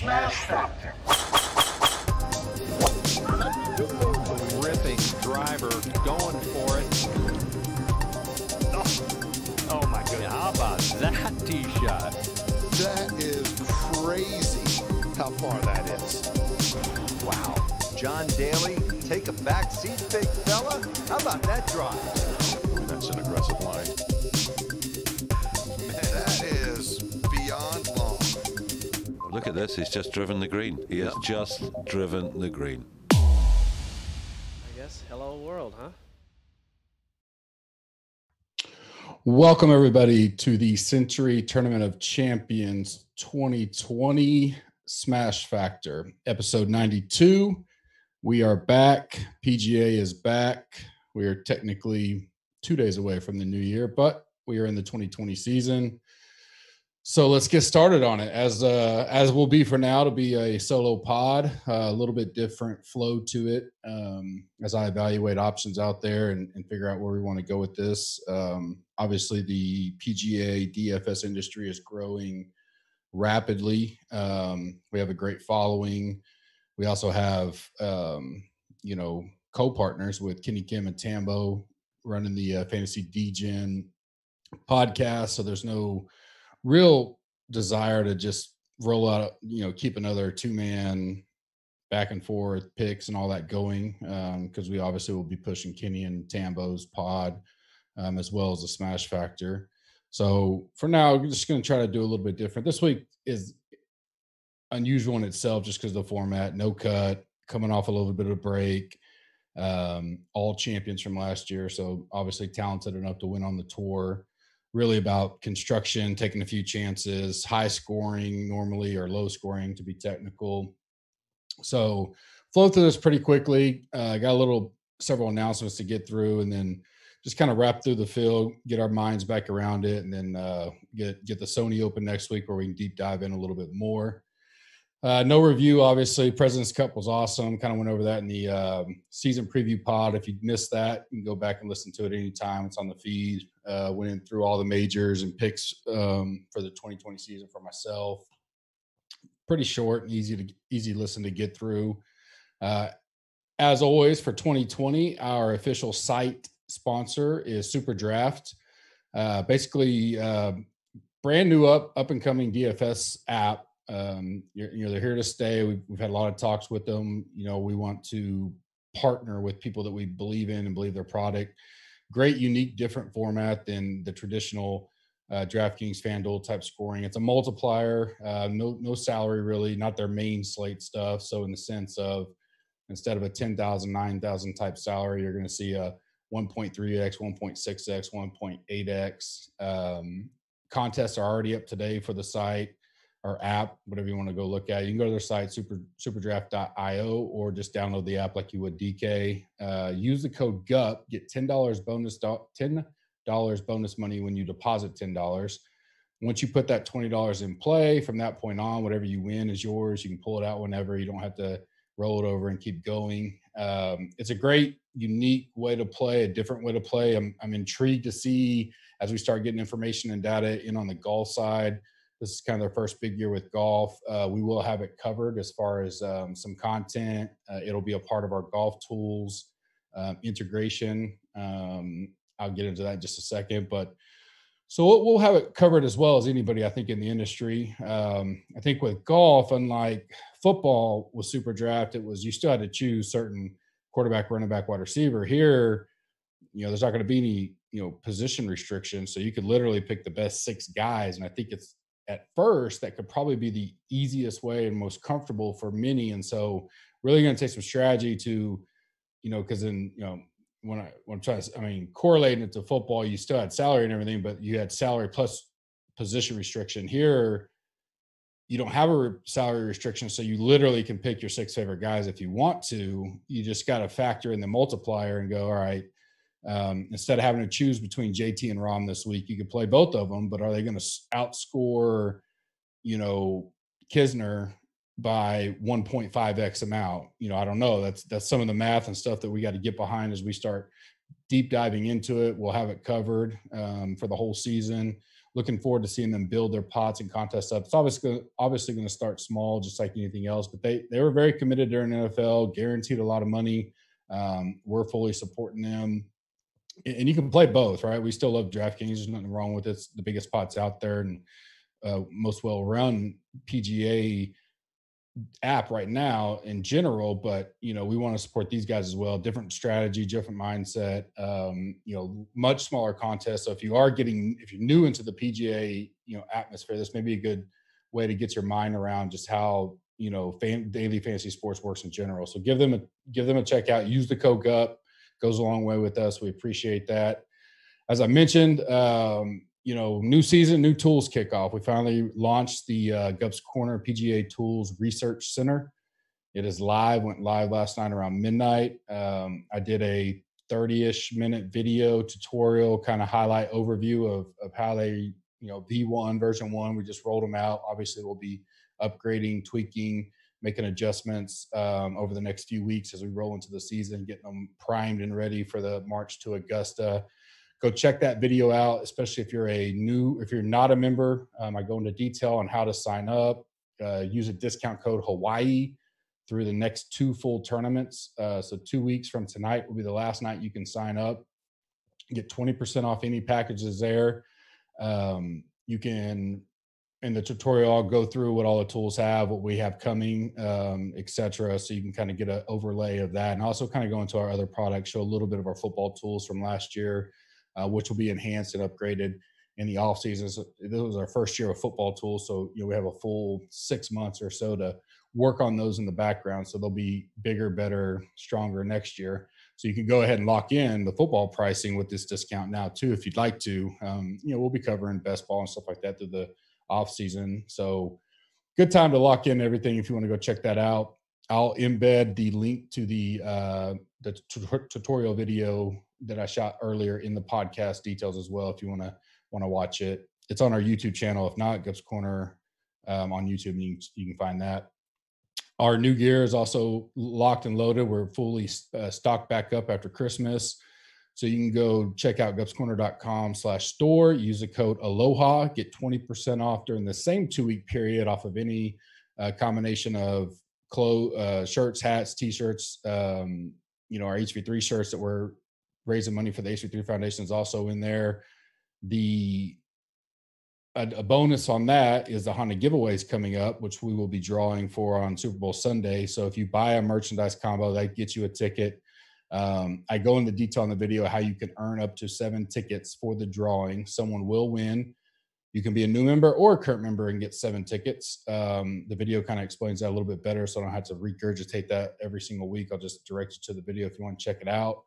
Smash Factor. Ripping driver, going for it. Oh my goodness. How about that tee shot? That is crazy how far that is. Wow. John Daly, take a back seat, big fella. How about that drive? That's an aggressive line. That is beyond long. Look at this, he's just driven the green. He has just driven the green. I guess, hello world, huh? Welcome, everybody, to the Century Tournament of Champions 2020 Smash Factor, episode 92. We are back. PGA is back. We are technically 2 days away from the new year, but we are in the 2020 season. So let's get started on it. As will be for now, to be a solo pod, a little bit different flow to it as I evaluate options out there and figure out where we want to go with this. Obviously, the PGA DFS industry is growing rapidly. We have a great following. We also have, co-partners with Kenny Kim and Tambo running the Fantasy DGen podcast. So there's no real desire to just roll out, keep another two-man back and forth picks and all that going, because we obviously will be pushing Kenny and Tambo's pod as well as the Smash Factor. So for now, we're just going to try to do a little bit different. This week is unusual in itself just because of the format, no cut, coming off a little bit of a break, all champions from last year. So obviously talented enough to win on the tour. Really about construction, taking a few chances, high scoring normally or low scoring to be technical. So flow through this pretty quickly. Got several announcements to get through, and then just kind of wrap through the field, get our minds back around it, and then get the Sony Open next week where we can deep dive in a little bit more. No review, obviously. President's Cup was awesome. Kind of went over that in the season preview pod. If you missed that, you can go back and listen to it anytime. It's on the feed. Went in through all the majors and picks for the 2020 season for myself. Pretty short and easy listen to get through. As always, for 2020, our official site sponsor is Super Draft. Basically, brand new up and coming DFS app. They're here to stay. We've had a lot of talks with them. We want to partner with people that we believe in and believe their product. Great, unique, different format than the traditional DraftKings, FanDuel type scoring. It's a multiplier, no salary really, not their main slate stuff. So in the sense of instead of a 10,000, 9,000 type salary, you're going to see a 1.3x, 1.6x, 1.8x. Contests are already up today for the site or app, whatever you want to go look at. You can go to their site, superdraft.io, or just download the app like you would DK. Use the code GUP, get $10 bonus money when you deposit $10. Once you put that $20 in play, from that point on, whatever you win is yours. You can pull it out whenever. You don't have to roll it over and keep going. It's a great, unique way to play, a different way to play. I'm intrigued to see as we start getting information and data in on the golf side. This is kind of their first big year with golf. We will have it covered as far as some content. It'll be a part of our golf tools integration. I'll get into that in just a second. But so we'll have it covered as well as anybody, I think, in the industry. I think with golf, unlike football with Super Draft, you still had to choose certain quarterback, running back, wide receiver. Here, there's not going to be any, position restrictions. So you could literally pick the best 6 guys. And I think it's, at first, that could probably be the easiest way and most comfortable for many. And so really going to take some strategy to, because then, when I'm trying to, correlating it to football, you still had salary and everything, but you had salary plus position restriction. Here, you don't have a salary restriction. So you literally can pick your 6 favorite guys if you want to. You just got to factor in the multiplier and go, all right, instead of having to choose between JT and Rom this week, you could play both of them, but are they going to outscore, Kisner by 1.5x amount? I don't know. That's some of the math and stuff that we got to get behind as we start deep diving into it. We'll have it covered for the whole season. looking forward to seeing them build their pots and contests up. It's obviously going to start small, just like anything else, but they were very committed during NFL, guaranteed a lot of money. We're fully supporting them. And you can play both, right? We still love DraftKings. There's nothing wrong with it. It's the biggest pots out there and most well-run PGA app right now in general, but we want to support these guys as well. Different strategy, different mindset, much smaller contest. So if you're new into the PGA atmosphere, this may be a good way to get your mind around just how daily fantasy sports works in general. So give them a check out. Use the code GUP. Goes a long way with us. We appreciate that. As I mentioned, new season, new tools kickoff. We finally launched the Gup's Corner PGA Tools Research Center. It is live, went live last night around midnight. I did a 30-ish minute video tutorial, kind of highlight overview of how they, V1, version 1, we just rolled them out. Obviously, we'll be upgrading, tweaking, making adjustments over the next few weeks as we roll into the season, getting them primed and ready for the March to Augusta. Go check that video out, especially if you're not a member. I go into detail on how to sign up. Use a discount code Hawaii through the next 2 full tournaments. So 2 weeks from tonight will be the last night you can sign up. Get 20% off any packages there. You can, in the tutorial, I'll go through what all the tools have, what we have coming, et cetera. So you can kind of get an overlay of that, and also kind of go into our other products, show a little bit of our football tools from last year, which will be enhanced and upgraded in the off season. So this was our first year of football tools. So, we have a full 6 months or so to work on those in the background. So they'll be bigger, better, stronger next year. So you can go ahead and lock in the football pricing with this discount now too, if you'd like to. We'll be covering best ball and stuff like that through the off season. So good time to lock in everything if you want to go check that out. I'll embed the link to the tutorial video that I shot earlier in the podcast details as well if you want to watch it. It's on our YouTube channel. If not, Gup's Corner on YouTube, you can find that. Our new gear is also locked and loaded. We're fully stocked back up after Christmas. So you can go check out gupscorner.com/store. Use the code ALOHA. Get 20% off during the same 2-week period off of any combination of clothes, shirts, hats, T-shirts. Our HV3 shirts that we're raising money for the HV3 Foundation is also in there. A bonus on that is the Honda giveaways coming up, which we will be drawing for on Super Bowl Sunday. So if you buy a merchandise combo, that gets you a ticket. I go into detail in the video how you can earn up to 7 tickets for the drawing. Someone will win. You can be a new member or a current member and get 7 tickets. The video kind of explains that a little bit better, so I don't have to regurgitate that every single week. I'll just direct you to the video if you want to check it out.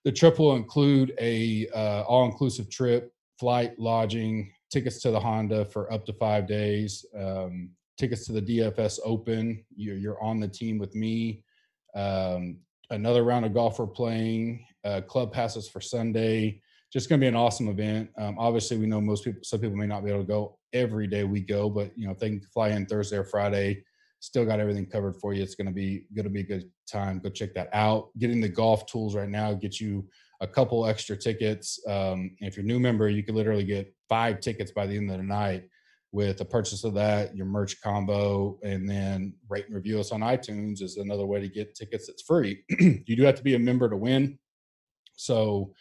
The trip will include a all-inclusive trip, flight, lodging, tickets to the Honda for up to 5 days, tickets to the DFS Open. You're on the team with me. Another round of golf we're playing, club passes for Sunday. Just going to be an awesome event. Obviously, we know some people may not be able to go every day we go, but if they can fly in Thursday or Friday, still got everything covered for you. It's going to be a good time. Go check that out. Getting the golf tools right now gets you a couple extra tickets. If you're a new member, you can literally get 5 tickets by the end of the night with the purchase of that, your merch combo, and then rate and review us on iTunes is another way to get tickets that's free. You do have to be a member to win. So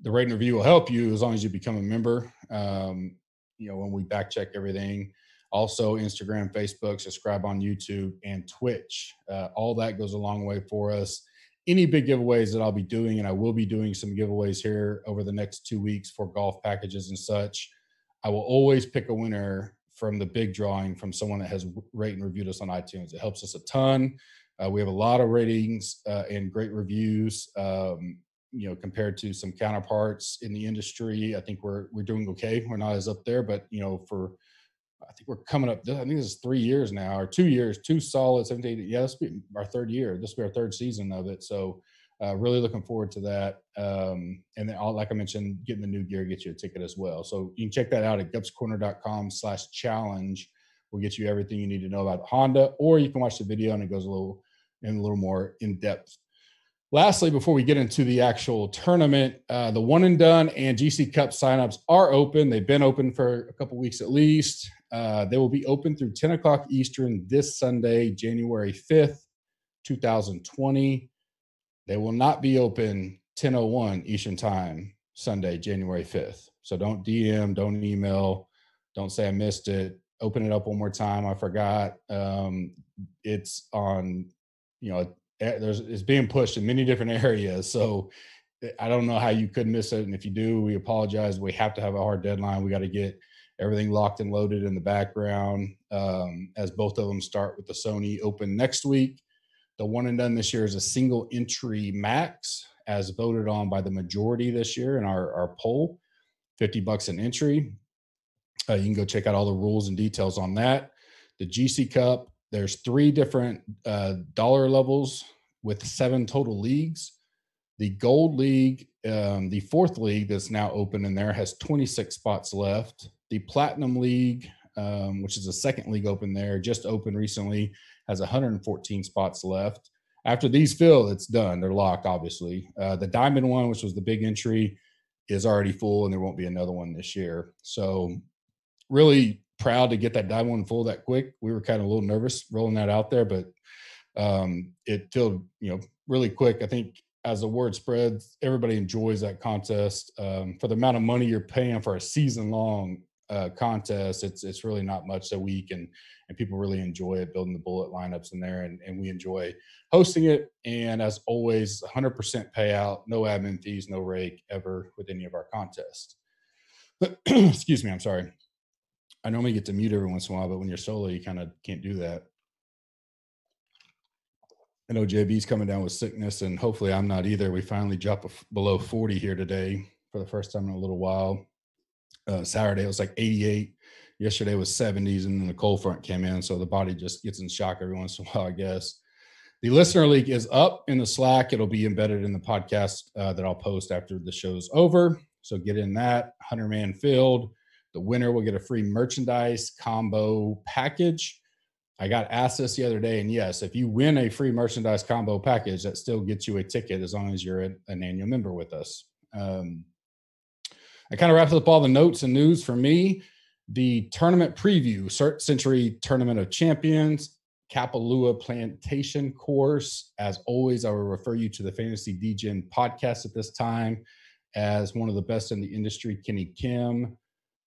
the rate and review will help you as long as you become a member, when we back check everything. Also, Instagram, Facebook, subscribe on YouTube, and Twitch. All that goes a long way for us. Any big giveaways that I'll be doing, and I will be doing some giveaways here over the next 2 weeks for golf packages and such, I will always pick a winner from the big drawing from someone that has rate and reviewed us on iTunes. It helps us a ton. We have a lot of ratings and great reviews, compared to some counterparts in the industry. I think we're doing okay. We're not as up there, but I think we're coming up. I think this is 3 years now, or 2 years, 2 solid 17. Yeah, this will be our 3rd year. This will be our 3rd season of it. So really looking forward to that. And then, like I mentioned, getting the new gear gets you a ticket as well. So you can check that out at gupscorner.com/challenge. We'll get you everything you need to know about Honda, or you can watch the video and it goes a little more in depth. Lastly, before we get into the actual tournament, the One and Done and GC Cup signups are open. They've been open for a couple weeks at least. They will be open through 10 o'clock Eastern this Sunday, January 5th, 2020. They will not be open 10:01 Eastern Time, Sunday, January 5th. So don't DM, don't email, don't say I missed it. Open it up one more time. I forgot. It's on, it's being pushed in many different areas. So I don't know how you could miss it. And if you do, we apologize. We have to have a hard deadline. We got to get everything locked and loaded in the background, as both of them start with the Sony Open next week. The One and Done this year is a single entry max, as voted on by the majority this year in our poll, $50 an entry. You can go check out all the rules and details on that. The GC Cup, there's 3 different dollar levels with 7 total leagues. The Gold League, the 4th league that's now open in there, has 26 spots left. The Platinum League, which is the 2nd league open there, just opened recently, has 114 spots left. After these fill, it's done. They're locked, obviously. The Diamond one, which was the big entry, is already full, and there won't be another one this year. So really proud to get that Diamond one full that quick. We were kind of a little nervous rolling that out there, but it filled, really quick. I think as the word spreads, everybody enjoys that contest. For the amount of money you're paying for a season-long contest, it's really not much a week, and people really enjoy it, building the bullet lineups in there, and we enjoy hosting it. And as always, 100% payout, no admin fees, no rake ever with any of our contests. Excuse me, I'm sorry. I normally get to mute every once in a while, but when you're solo, you kind of can't do that. I know JB's coming down with sickness, and hopefully I'm not either. We finally dropped below 40 here today for the first time in a little while. Saturday it was like 88. Yesterday was 70s, and then the cold front came in, so the body just gets in shock every once in a while, I guess. The Listener League is up in the Slack. It'll be embedded in the podcast that I'll post after the show's over. So get in that 100-man field. The winner will get a free merchandise combo package. I got asked this the other day, and yes, if you win a free merchandise combo package, that still gets you a ticket as long as you're an annual member with us. I kind of wrapped up all the notes and news for me. The tournament preview, Cert Century Tournament of Champions, Kapalua Plantation course. As always, I will refer you to the Fantasy DGen podcast at this time, as one of the best in the industry, Kenny Kim,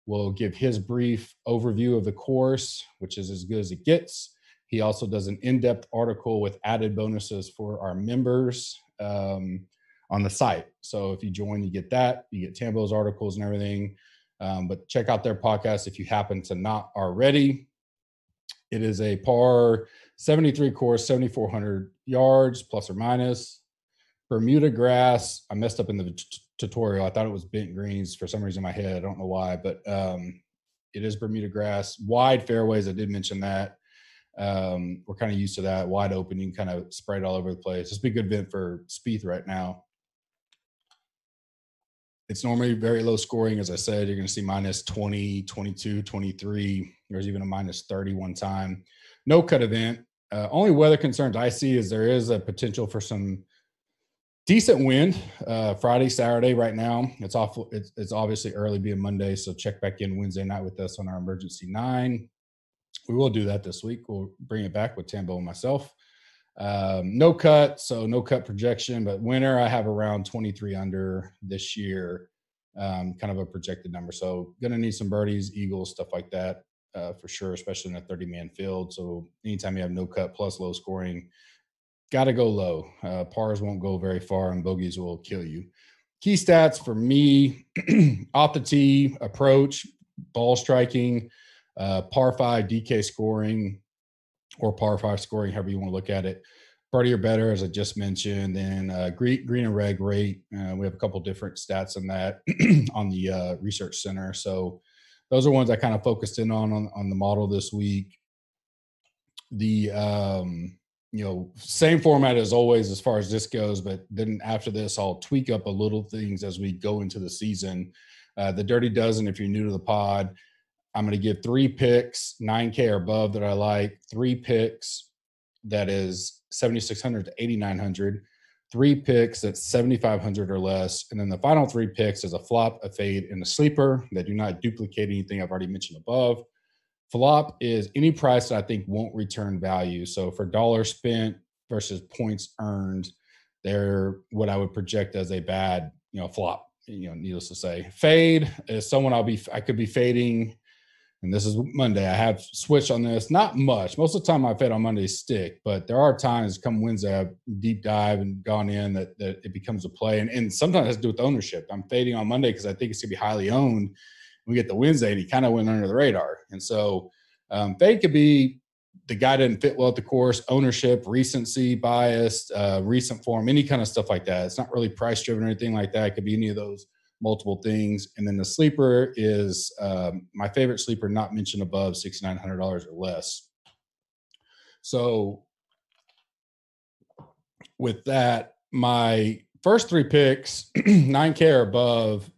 will give his brief overview of the course, which is as good as it gets. He also does an in-depth article with added bonuses for our members on the site. So if you join, you get that. You get Tambo's articles and everything. But check out their podcast if you happen to not already. It is a par 73 course, 7,400 yards, plus or minus. Bermuda grass. I messed up in the tutorial. I thought it was bent greens for some reason in my head. I don't know why, but it is Bermuda grass. Wide fairways. I did mention that. We're kind of used to that. Wide open. You can kind of spread it all over the place. It's a good event for Spieth right now. It's normally very low scoring. As I said, you're going to see minus 20, 22, 23. There's even a minus 30 one time. No cut event. Only weather concerns I see is there is a potential for some decent wind Friday, Saturday right now. It's awful. It's obviously early being Monday, so check back in Wednesday night with us on our Emergency 9. We will do that this week. We'll bring it back with Tambo and myself. No cut, so no cut projection, but winner I have around 23 under this year, kind of a projected number. So going to need some birdies, eagles, stuff like that for sure, especially in a 30-man field. So anytime you have no cut plus low scoring, got to go low. Pars won't go very far, and bogeys will kill you. Key stats for me, off the tee, approach, ball striking, par 5 DK scoring, or par 5 scoring, however you want to look at it. Birdie or better, as I just mentioned. Then green and reg rate. We have a couple different stats on that on the research center. So those are ones I kind of focused in on the model this week. The same format as always as far as this goes, but then after this, I'll tweak up a little things as we go into the season. The Dirty Dozen, if you're new to the pod, I'm going to give 3 picks, 9K or above that I like, 3 picks that is 7,600 to 8,900, 3 picks at 7,500 or less. And then the final 3 picks is a flop, a fade, and a sleeper that do not duplicate anything I've already mentioned above. Flop is any price that I think won't return value. So for dollars spent versus points earned, they're what I would project as a bad, flop, needless to say. Fade is someone I could be fading. And this is Monday. I have switched on this. Not much. Most of the time I fade on Monday stick, but there are times come Wednesday I've deep dive and gone in that it becomes a play. And sometimes it has to do with ownership. I'm fading on Monday because I think it's going to be highly owned. We get the Wednesday and he kind of went under the radar. And so fade could be the guy didn't fit well at the course, ownership, recency, bias, recent form, any kind of stuff like that. It's not really price driven or anything like that. It could be any of those multiple things. And then the sleeper is my favorite sleeper, not mentioned above, $6,900 or less. So with that, my first 3 picks, 9K or above,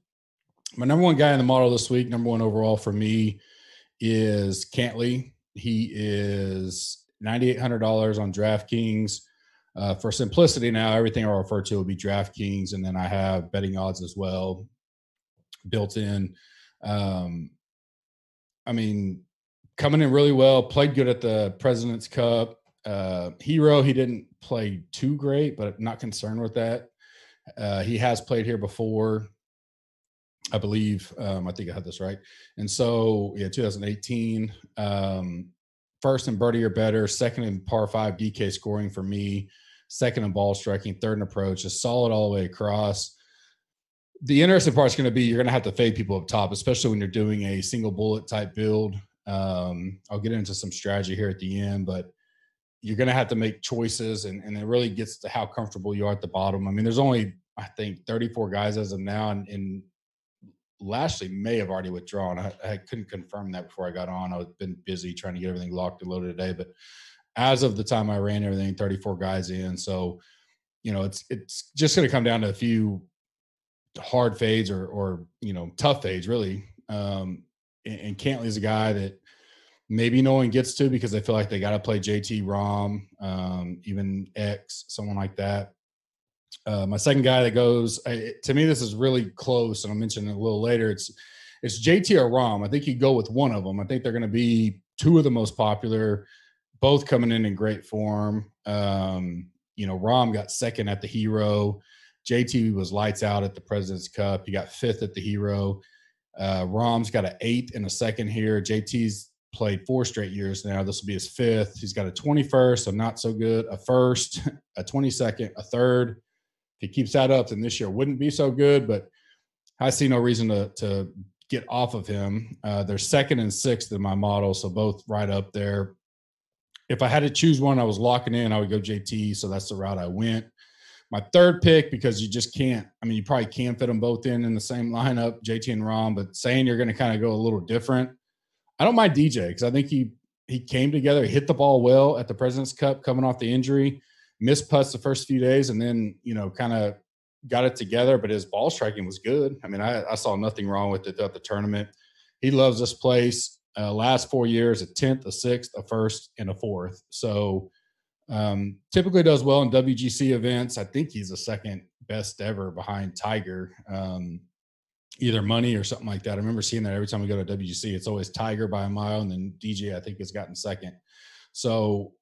my number 1 guy in the model this week, number 1 overall for me, is Cantlay. He is $9,800 on DraftKings. For simplicity now, everything I'll refer to will be DraftKings, and then I have betting odds as well built in. Coming in really well, played good at the President's Cup. Hero, he didn't play too great, but not concerned with that. He has played here before, I believe. I think I had this right. And so, 2018, first in birdie or better, second in par 5 DK scoring for me, second in ball striking, third in approach, just solid all the way across. The interesting part is going to be you're going to have to fade people up top, especially when you're doing a single bullet type build. I'll get into some strategy here at the end, but you're going to have to make choices, and it really gets to how comfortable you are at the bottom. I mean, there's only, I think, 34 guys as of now, and Lashley may have already withdrawn. I couldn't confirm that before I got on. I've been busy trying to get everything locked and loaded today, but as of the time I ran everything, 34 guys in. So, it's just going to come down to a few hard fades or tough fades, really. And Cantlay's a guy that maybe no one gets to because they feel like they got to play JT, Rahm, even X, someone like that. My second guy that goes, to me, this is really close, and I'll mention it a little later. It's JT or Rahm. I think you go with one of them. I think they're going to be 2 of the most popular, both coming in great form. Rahm got second at the Hero. JT was lights out at the President's Cup. He got 5th at the Hero. Rahm's got an 8th and a 2nd here. JT's played 4 straight years now. This will be his 5th. He's got a 21st, so not so good, a 1st, a 22nd, a 3rd. If he keeps that up, then this year wouldn't be so good, but I see no reason to get off of him. They're 2nd and 6th in my model, so both right up there. If I had to choose one, I was locking in, I would go JT, so that's the route I went. My third pick, because you just can't, you probably can fit them both in the same lineup, JT and Rahm, but saying you're going to kind of go a little different, I don't mind DJ because I think he came together, he hit the ball well at the President's Cup coming off the injury, missed putts the first few days, and then, kind of got it together, but his ball striking was good. I saw nothing wrong with it throughout the tournament. He loves this place. Last 4 years, a 10th, a 6th, a 1st, and a 4th. So typically does well in WGC events. I think he's the 2nd best ever behind Tiger, either money or something like that. I remember seeing that every time we go to WGC. It's always Tiger by a mile, and then DJ, I think, has gotten 2nd. So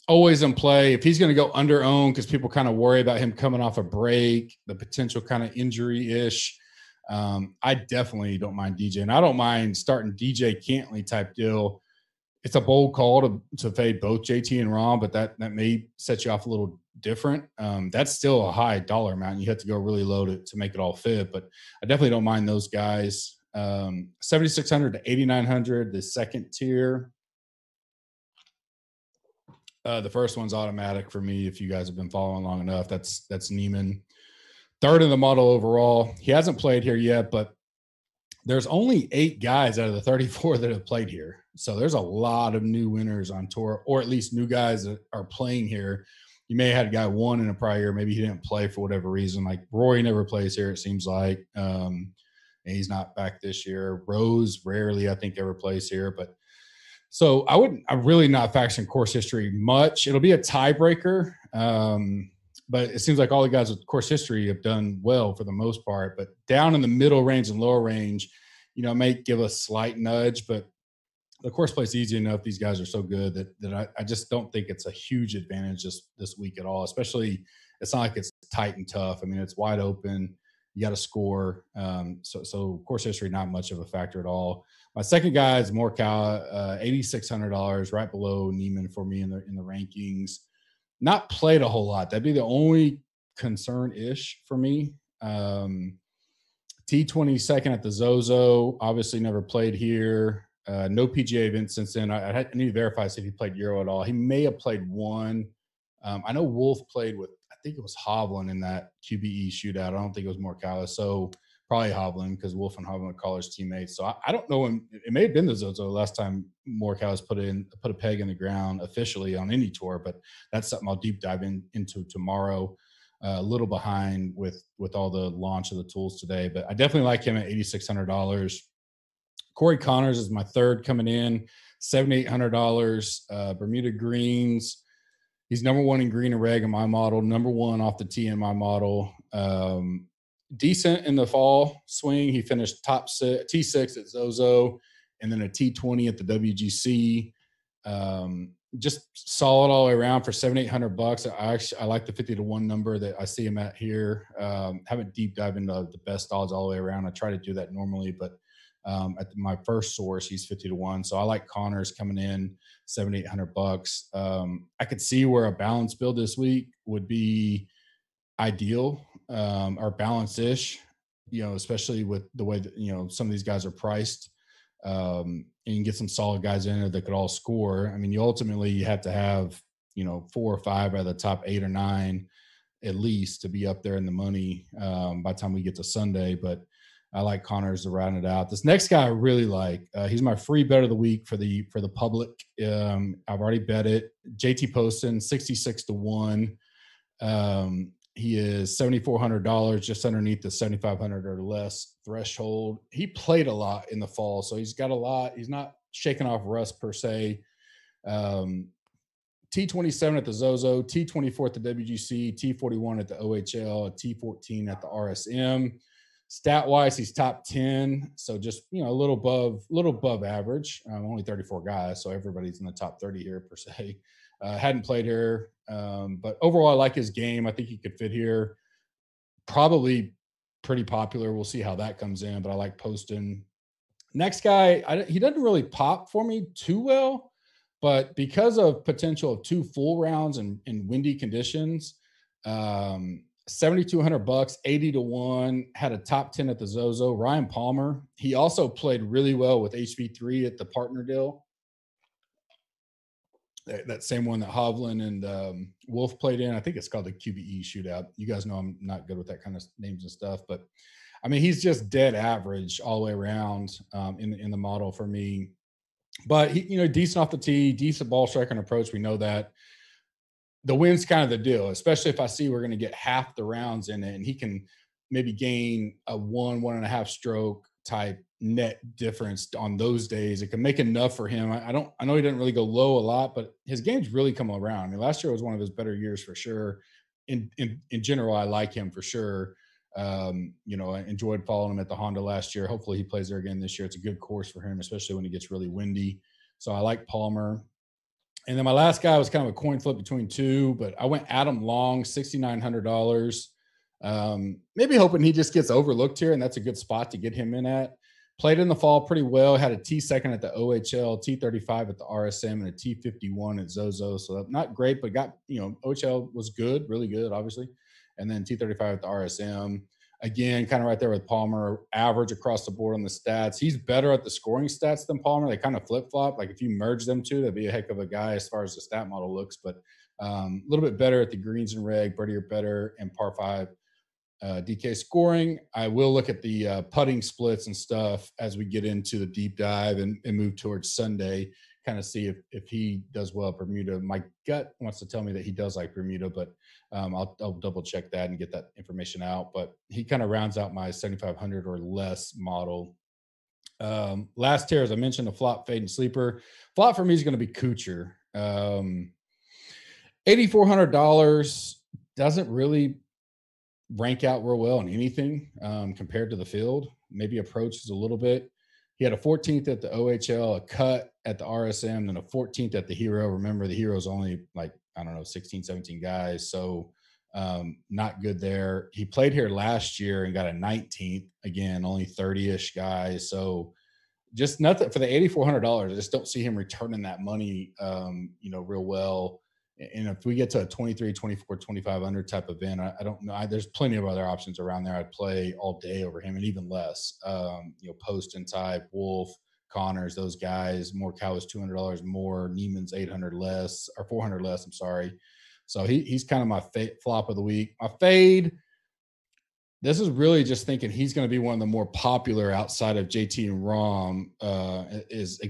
always in play. If he's going to go under owned, because people kind of worry about him coming off a break, the potential kind of injury-ish, I definitely don't mind DJ. And I don't mind starting DJ Cantlay type deal. It's a bold call to fade both JT and Rahm, but that may set you off a little different. That's still a high dollar amount. You have to go really low to make it all fit, but I definitely don't mind those guys. 7,600 to 8,900, the second tier. The first one's automatic for me. If you guys have been following long enough, that's Neiman. Third in the model overall. He hasn't played here yet, but there's only 8 guys out of the 34 that have played here. So there's a lot of new winners on tour, or at least new guys that are playing here. You may have had a guy won in a prior year. Maybe he didn't play for whatever reason. Like Rory never plays here, it seems like. And he's not back this year. Rose rarely, I think, ever plays here. But so I'm really not factoring course history much. It'll be a tiebreaker. but it seems like all the guys with course history have done well for the most part. But down in the middle range and lower range, you know, it may give a slight nudge, but the course plays easy enough. These guys are so good that I just don't think it's a huge advantage this week at all. Especially, it's not like it's tight and tough. I mean, it's wide open. You got to score. So course history, not much of a factor at all. My second guy is Morikawa, $8,600, right below Neiman for me in the rankings. Not played a whole lot. That'd be the only concern-ish for me. T22nd at the Zozo, obviously never played here. No PGA events since then. I need to verify if he played Euro at all. He may have played one. I know Wolf played with, I think it was Hovland in that QBE shootout. I don't think it was Morikawa. So probably Hovland, because Wolf and Hovland are college teammates. So I don't know when it may have been the Zozo last time Morikawa's put a peg in the ground officially on any tour, but that's something I'll deep dive into tomorrow. A little behind with all the launch of the tools today, but I definitely like him at $8,600. Corey Connors is my third coming in, $7,800. Bermuda greens. He's number one in green and reg in my model, number one off the tee in my model. Decent in the fall swing. He finished T6 at Zozo and then a T20 at the WGC. Just solid all the way around for $7,800. I like the 50-1 number that I see him at here. Haven't deep dive into the best odds all the way around. I try to do that normally, but at my first source, he's 50-1. So I like Connors coming in $7,800. I could see where a balance build this week would be ideal, or balance-ish, you know, especially with the way that, you know, some of these guys are priced. And you can get some solid guys in there that could all score. I mean, you have to have, you know, 4 or 5 out of the top 8 or 9 at least to be up there in the money by the time we get to Sunday. But I like Connors to round it out. This next guy I really like. He's my free bet of the week for the public. I've already bet it. JT Poston, 66-1. He is $7,400, just underneath the $7,500 or less threshold. He played a lot in the fall, so he's got a lot. He's not shaking off rust per se. T27 at the Zozo, T24 at the WGC, T41 at the OHL, T14 at the RSM. Stat-wise, he's top 10, so just, you know, a little above average. Only 34 guys, so everybody's in the top 30 here per se. Hadn't played here, but overall, I like his game. I think he could fit here. Probably pretty popular. We'll see how that comes in, but I like Poston. Next guy, he doesn't really pop for me too well, but because of potential of 2 full rounds and windy conditions, $7,200, 80-1, had a top 10 at the Zozo. Ryan Palmer, he also played really well with HV3 at the partner deal. That same one that Hovland and Wolf played in. I think it's called the QBE shootout. You guys know I'm not good with that kind of names and stuff, but I mean, he's just dead average all the way around in the model for me. But he, you know, decent off the tee, decent ball striker and approach. We know that. The wind's kind of the deal, especially if I see we're going to get half the rounds in it, and he can maybe gain a 1.5 stroke type net difference on those days. It can make enough for him. I know he didn't really go low a lot, but his game's really come around. I mean, last year was one of his better years for sure. In general, I like him for sure. You know, I enjoyed following him at the Honda last year. Hopefully he plays there again this year. It's a good course for him, especially when it gets really windy. So I like Palmer. And then my last guy was kind of a coin flip between two, but I went Adam Long, $6,900. Maybe hoping he just gets overlooked here, and that's a good spot to get him in at. Played in the fall pretty well. Had a T2 at the OHL, T35 at the RSM, and a T51 at Zozo. So not great, but got, you know, OHL was good, really good, obviously. And then T35 at the RSM. Again, kind of right there with Palmer, average across the board on the stats. He's better at the scoring stats than Palmer. They kind of flip-flop. Like if you merge them two, that'd be a heck of a guy as far as the stat model looks. But a little bit better at the greens and reg, birdier better, and par 5 DK scoring. I will look at the putting splits and stuff as we get into the deep dive and move towards Sunday, kind of see if he does well at Bermuda. My gut wants to tell me that he does like Bermuda, but I'll double check that and get that information out. But he kind of rounds out my 7,500 or less model. Last tier, as I mentioned, a flop, fade, and sleeper. Flop for me is going to be Kuchar. $8,400. doesn't really rank out real well in anything compared to the field. Maybe approaches a little bit. He had a 14th at the OHL, a cut at the RSM, then a 14th at the Hero. Remember, the Hero's only like, I don't know, 16, 17 guys. So not good there. He played here last year and got a 19th. Again, only 30-ish guys. So just nothing for the $8,400. I just don't see him returning that money, real well. And if we get to a 23, 24, 25 under type event, I don't know. There's plenty of other options around there. I'd play all day over him and even less. Poston type, Wolf, Connors, those guys. Morikawa was $200 more. Neiman's $800 less or $400 less. I'm sorry. So he's kind of my flop of the week. My fade. This is really just thinking he's going to be one of the more popular outside of JT and Rahm is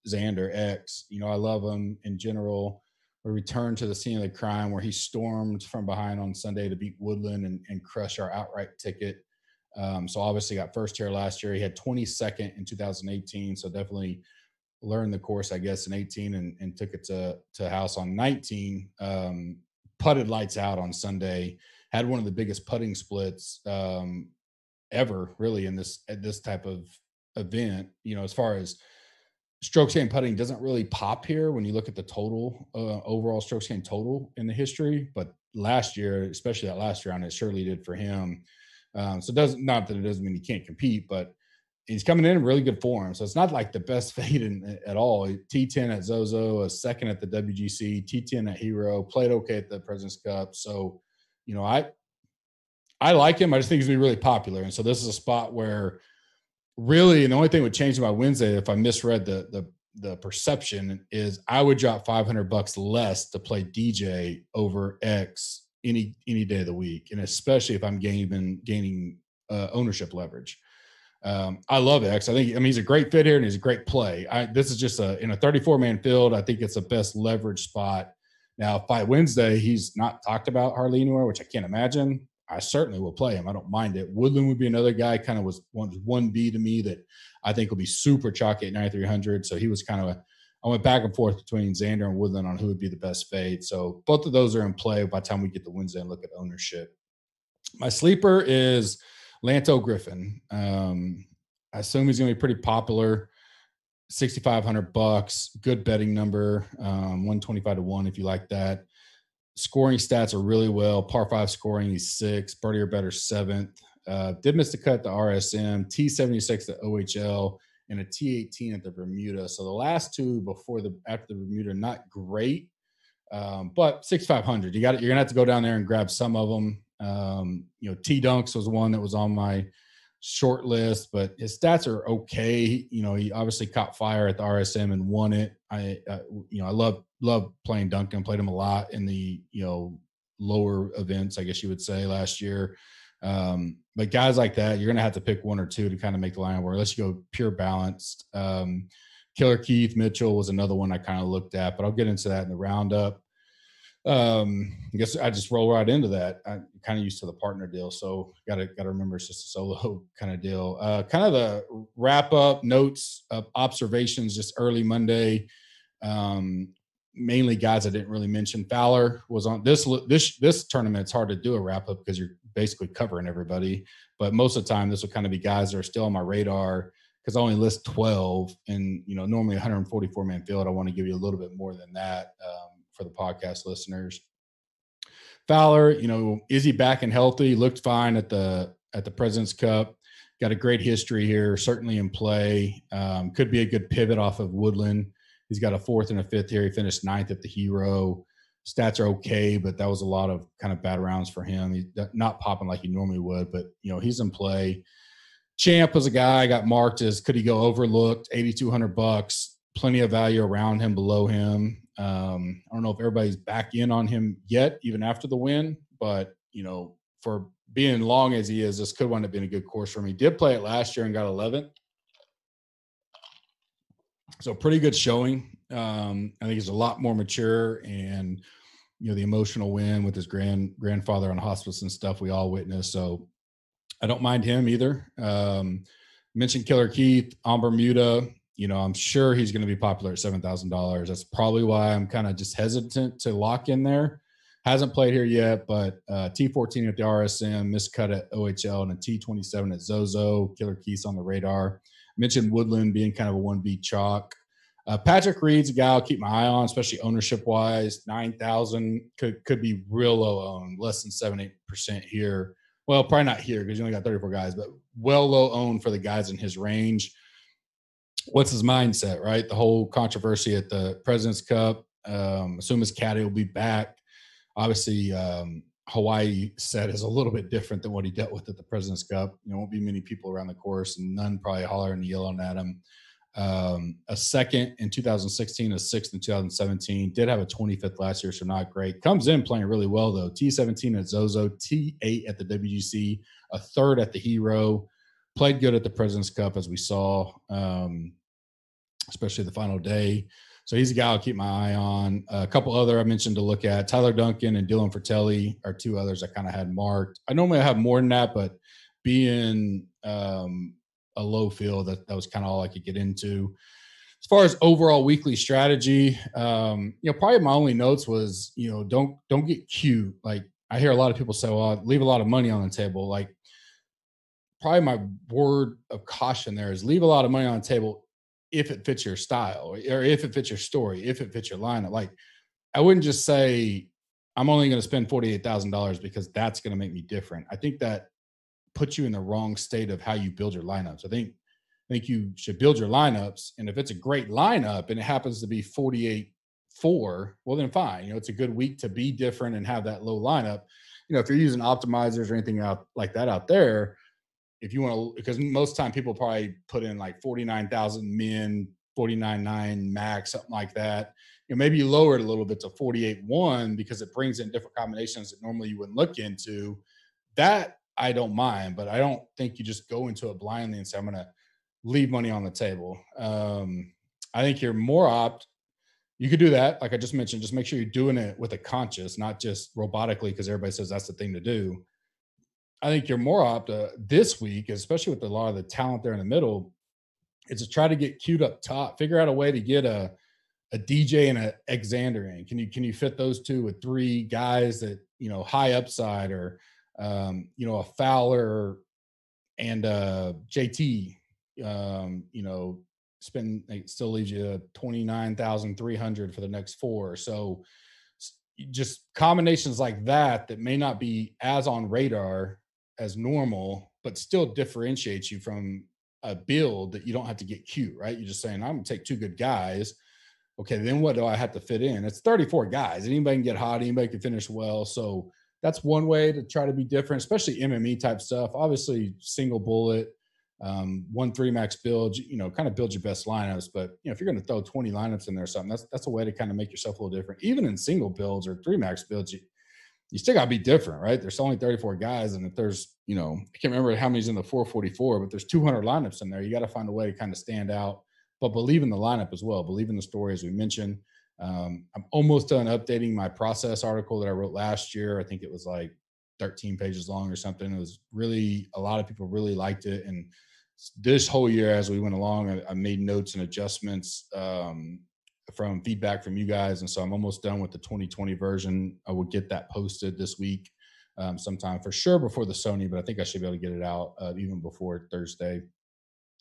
Xander X. I love him in general. A return to the scene of the crime where he stormed from behind on Sunday to beat Woodland and crush our outright ticket. So obviously got first here last year. He had 22nd in 2018. So definitely learned the course, I guess, in 18 and took it to house on 19. Putted lights out on Sunday. Had one of the biggest putting splits ever, really, in this type of event. As far as strokes gained putting doesn't really pop here when you look at the total overall strokes gained total in the history. But last year, especially that last round, it surely did for him. So not that it doesn't mean he can't compete, but he's coming in really good form. So it's not like the best fade at all. T10 at Zozo, a second at the WGC, T10 at Hero, played okay at the President's Cup. So, I like him. I just think he's going to be really popular. And so this is a spot where really, and the only thing would change by Wednesday if I misread the perception is I would drop $500 less to play DJ over X any day of the week, and especially if I'm gaining ownership leverage. I love X. He's a great fit here and he's a great play. This is just in a 34-man field. I think it's the best leverage spot. Now, by Wednesday, he's not talked about hardly anywhere, which I can't imagine. I certainly will play him. I don't mind it. Woodland would be another guy, kind of was 1B to me that I think will be super chalky at 9,300. So he was I went back and forth between Xander and Woodland on who would be the best fade. So both of those are in play by the time we get to Wednesday and look at ownership. My sleeper is Lanto Griffin. I assume he's going to be pretty popular. $6,500, good betting number, 125-1 if you like that. Scoring stats are really well. Par 5 scoring, he's 6th. Birdie or better, 7th. Did miss the cut at the RSM, T76 at OHL, and a T18 at the Bermuda. So the last two after the Bermuda, not great, but 6,500. You're going to have to go down there and grab some of them. T Dunks was one that was on my short list, but his stats are okay. He obviously caught fire at the RSM and won it. I love playing Duncan. Played him a lot in the lower events, I guess you would say, last year. But guys like that, you're gonna have to pick one or two to kind of make the line work. Unless you go pure balanced. Killer Keith Mitchell was another one I kind of looked at, but I'll get into that in the roundup. I guess I just roll right into that. I'm kind of used to the partner deal, so gotta remember it's just a solo kind of deal. Kind of the wrap up notes of observations just early Monday. Mainly guys I didn't really mention. Fowler was on this tournament. It's hard to do a wrap up because you're basically covering everybody, but most of the time this will kind of be guys that are still on my radar because I only list 12, and normally 144-man field. I want to give you a little bit more than that. For the podcast listeners. Fowler, is he back and healthy? Looked fine at the President's Cup. Got a great history here, certainly in play. Could be a good pivot off of Woodland. He's got a 4th and a 5th here. He finished 9th at the Hero. Stats are okay, but that was a lot of kind of bad rounds for him. He's not popping like he normally would, but he's in play. Champ was a guy I got marked as could he go overlooked, $8,200. Plenty of value around him, below him. I don't know if everybody's back in on him yet, even after the win, but for being long as he is, this could wind up being a good course for him. He did play it last year and got 11th. So pretty good showing. I think he's a lot more mature, and the emotional win with his grandfather on hospice and stuff we all witnessed. So I don't mind him either. Mentioned Killer Keith on Bermuda. I'm sure he's going to be popular at $7,000. That's probably why I'm kind of just hesitant to lock in there. Hasn't played here yet, but T14 at the RSM, miscut at OHL, and a T27 at Zozo. Killer Keith's on the radar. Mentioned Woodland being kind of a 1B chalk. Patrick Reed's a guy I'll keep my eye on, especially ownership-wise. 9,000 could be real low owned, less than 7-8% here. Well, probably not here because you only got 34 guys, but well low owned for the guys in his range. What's his mindset, right? The whole controversy at the President's Cup. Assume his caddy will be back. Obviously, Hawaii set is a little bit different than what he dealt with at the President's Cup. Won't be many people around the course, and none probably hollering and yelling at him. A second in 2016, a sixth in 2017. Did have a 25th last year, so not great. Comes in playing really well, though. T17 at Zozo, T8 at the WGC, a third at the Hero. Played good at the President's Cup, as we saw, especially the final day. So he's a guy I'll keep my eye on. A couple other I mentioned to look at. Tyler Duncan and Dylan Fratelli are two others I kind of had marked. I normally have more than that, but being a low field, that was kind of all I could get into. As far as overall weekly strategy, probably my only notes was, don't get cute. Like, I hear a lot of people say, well, leave a lot of money on the table. Like, probably my word of caution there is leave a lot of money on the table if it fits your style, or if it fits your story, if it fits your lineup. Like, I wouldn't just say I'm only going to spend $48,000 because that's going to make me different. I think that puts you in the wrong state of how you build your lineups. I think you should build your lineups, and if it's a great lineup and it happens to be 48-4, well, then fine. It's a good week to be different and have that low lineup. If you're using optimizers or anything out like that out there, if you want to, because most time people probably put in like 49,000 min, 49.9 max, something like that. Maybe you lower it a little bit to 48.1 because it brings in different combinations that normally you wouldn't look into. That I don't mind, but I don't think you just go into it blindly and say, I'm going to leave money on the table. I think you're more you could do that. Like I just mentioned, just make sure you're doing it with a conscious, not just robotically, because everybody says that's the thing to do. I think you're more this week, especially with a lot of the talent there in the middle, is to try to get queued up top. Figure out a way to get a DJ and a Xander in. Can you fit those two with three guys that high upside, or a Fowler and JT? It still leaves you 29,300 for the next four. So just combinations like that may not be as on radar as normal, but still differentiates you from a build that you don't have to get cute, right? You're just saying, I'm going to take two good guys. Okay, then what do I have to fit in? It's 34 guys. Anybody can get hot. Anybody can finish well. So that's one way to try to be different, especially MME type stuff. Obviously, single bullet, 1-3 max build, kind of build your best lineups. But, if you're going to throw 20 lineups in there or something, that's a way to kind of make yourself a little different. Even in single builds or 3 max builds, you still got to be different, right? There's only 34 guys. And if there's, I can't remember how many's in the 444, but there's 200 lineups in there. You got to find a way to kind of stand out, but believe in the lineup as well. Believe in the story, as we mentioned. I'm almost done updating my process article that I wrote last year. I think it was like 13 pages long or something. It was really, a lot of people really liked it. And this whole year, as we went along, I made notes and adjustments from feedback from you guys. And so I'm almost done with the 2020 version. I will get that posted this week sometime for sure before the Sony, but I think I should be able to get it out even before Thursday.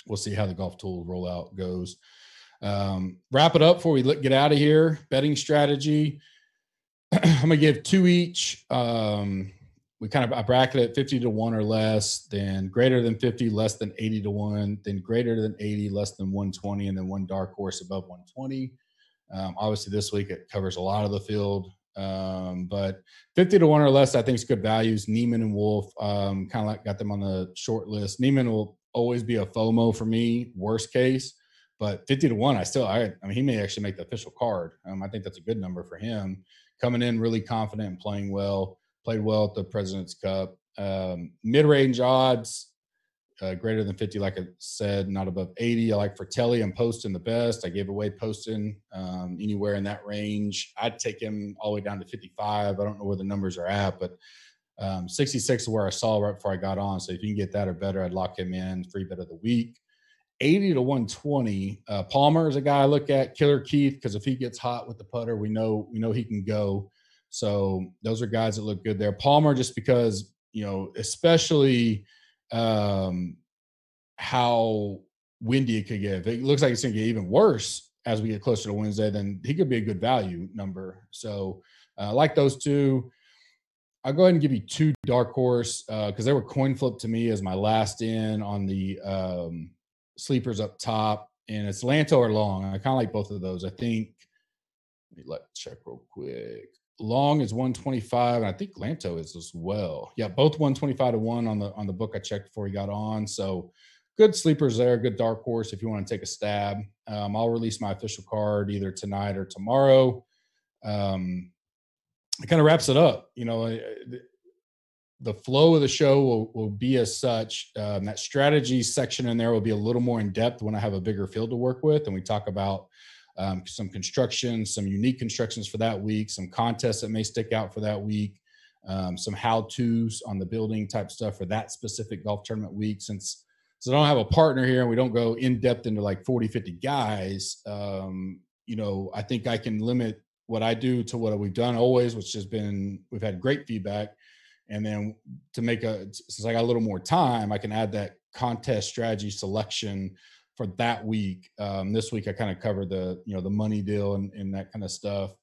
We'll see how the Golf Tool rollout goes. Wrap it up before we get out of here. Betting strategy. I'm going to give two each. I bracket it 50 to 1 or less, then greater than 50, less than 80 to 1, then greater than 80, less than 120, and then one dark horse above 120. Obviously, this week it covers a lot of the field, but 50 to 1 or less, I think is good values. Neiman and Wolf, kind of like got them on the short list. Neiman will always be a FOMO for me, worst case, but 50 to 1, I mean, he may actually make the official card. I think that's a good number for him. Coming in really confident and playing well. Played well at the President's Cup. Mid-range odds, greater than 50, like I said, not above 80. I like Fratelli and Poston the best. I gave away Poston anywhere in that range. I'd take him all the way down to 55. I don't know where the numbers are at, but 66 is where I saw right before I got on. So if you can get that or better, I'd lock him in. Free bet of the week. 80 to 120. Palmer is a guy I look at. Killer Keith, because if he gets hot with the putter, we know he can go. So those are guys that look good there. Palmer, just because, especially how windy it could get. If it looks like it's going to get even worse as we get closer to Wednesday, then he could be a good value number. So I like those two. I'll go ahead and give you two dark horse because they were coin flip to me as my last in on the sleepers up top. And it's Lanto or Long. I kind of like both of those. I think, let's check real quick. Long is 125, and I think Lanto is as well. Yeah, both 125 to 1 on the book I checked before he got on. So good sleepers there, good dark horse if you want to take a stab. I'll release my official card either tonight or tomorrow. It kind of wraps it up. The flow of the show will be as such. That strategy section in there will be a little more in depth when I have a bigger field to work with, and we talk about some construction, some unique constructions for that week, some contests that may stick out for that week, some how-tos on the building type stuff for that specific golf tournament week. Since I don't have a partner here and we don't go in depth into like 40, 50 guys, I think I can limit what I do to what we've done always, which has been, we've had great feedback. And then since I got a little more time, I can add that contest strategy selection for that week. This week I kind of covered the money deal and that kind of stuff.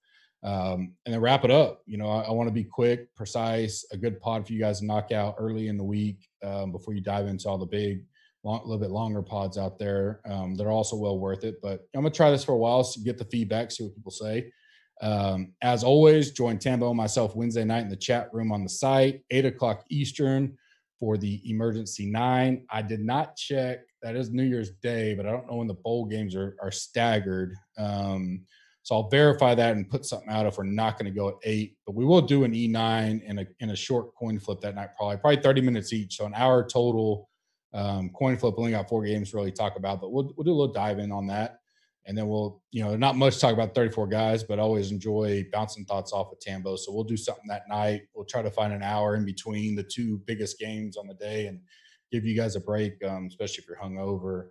And then wrap it up. I want to be quick, precise, a good pod for you guys to knock out early in the week before you dive into all the big, a little bit longer pods out there that are also well worth it. But I'm going to try this for a while to get the feedback, see what people say. As always, join Tambo and myself Wednesday night in the chat room on the site, 8:00 Eastern for the Emergency 9. I did not check. That is New Year's Day, but I don't know when the bowl games are staggered. So I'll verify that and put something out if we're not going to go at 8. But we will do an E9 and a short coin flip that night, probably 30 minutes each. So an hour total. Coin flip, only got 4 games to really talk about, but we'll do a little dive in on that. And then we'll, not much to talk about 34 guys, but I always enjoy bouncing thoughts off of Tambo. So we'll do something that night. We'll try to find an hour in between the 2 biggest games on the day and give you guys a break, especially if you're hungover.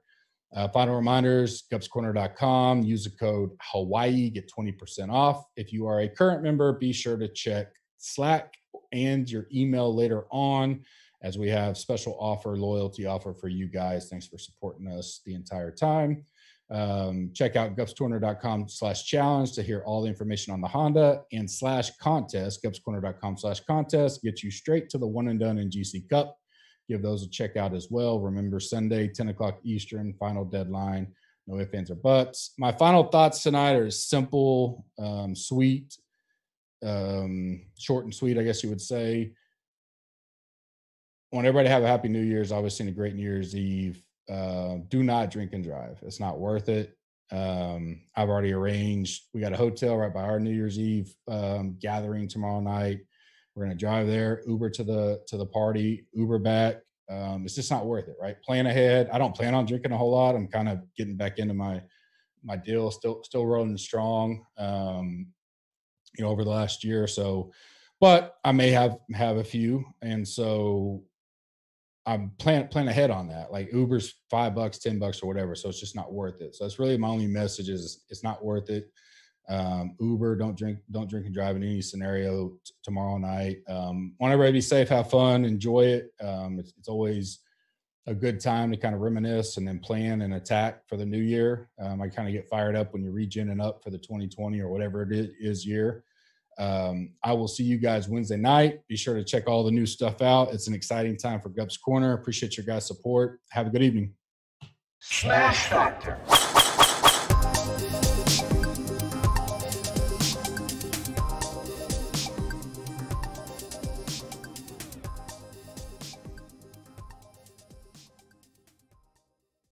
Final reminders, gupscorner.com. Use the code Hawaii, get 20% off. If you are a current member, be sure to check Slack and your email later on as we have special loyalty offer for you guys. Thanks for supporting us the entire time. Check out gupscorner.com/challenge to hear all the information on the Honda and /contest. Gupscorner.com/contest gets you straight to the one and done in GC Cup. Give those a check out as well. Remember, Sunday, 10:00 Eastern, final deadline. No ifs, ands, or buts. My final thoughts tonight are simple, sweet, short and sweet, I guess you would say. I want everybody to have a happy New Year's. Obviously, a great New Year's Eve. Do not drink and drive. It's not worth it. I've already arranged. We got a hotel right by our New Year's Eve gathering tomorrow night. We're going to drive there, Uber to the party, Uber back. It's just not worth it, right? Plan ahead. I don't plan on drinking a whole lot. I'm kind of getting back into my deal, still rolling strong, over the last year or so. But I may have a few, and so I'm planning ahead on that. Like Uber's $5, $10 or whatever. So it's just not worth it. So that's really my only message is it's not worth it. Uber, don't drink and drive in any scenario tomorrow night. Want everybody to be safe, have fun, enjoy it. It's always a good time to kind of reminisce and then plan and attack for the new year. I kind of get fired up when you're regenning up for the 2020 or whatever it is year. I will see you guys Wednesday night. Be sure to check all the new stuff out. It's an exciting time for Gups Corner. Appreciate your guys' support. Have a good evening. Smash Factor.